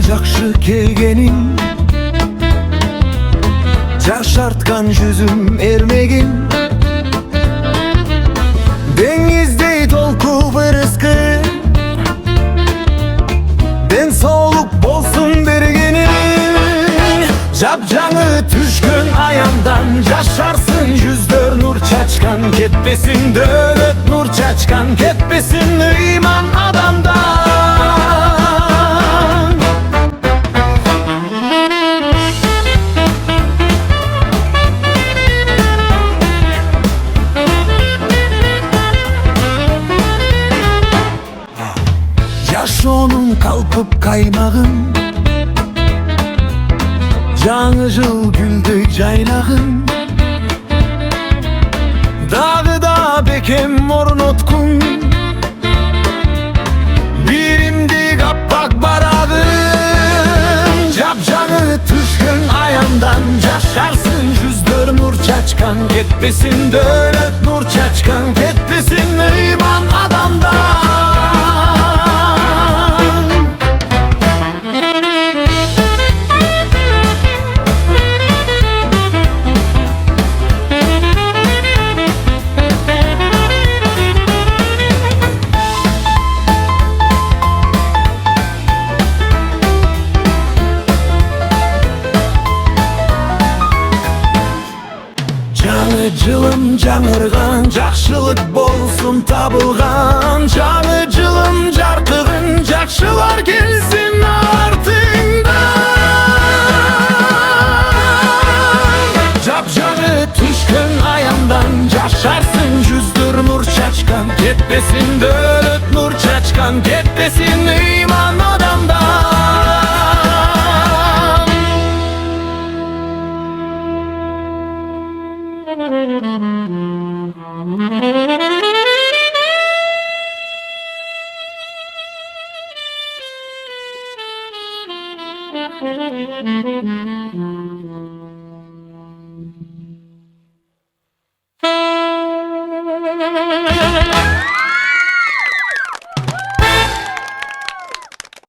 жакшы келгенин, жашарткан жүзүм эрмегин. Деңиздей толкуп ырыскы, ден соолук болсун бергенин. Жапжаңы түшкөн аяндан жашарсын жүздөр нур чачкан. Кетпесин дөлөт нур чачкан, кетпесин ыйман адамдан. Жашоонун калпып каймагын, жаңы жыл гүлдөй жайнагын. Дагы да бекем орноткун, биримдик аппак барагын. Жапжаңы түшкөн аяндан жашарсын жүздөр нур чачкан. Кетпесин дөлөт нур чачкан, кетпесин ыйман адамдан. Жаңы жылым жаңырган, жакшылык болсун табылган. Жаңы жылым жаркыгын, жакшылар келсин артыңдан. Жапжаңы түшкөн аяндан жашарсын жүздөр нур чачкан. Кетпесин дөлөт нур чачкан, кетпесин ыйман адамдан. Thank you.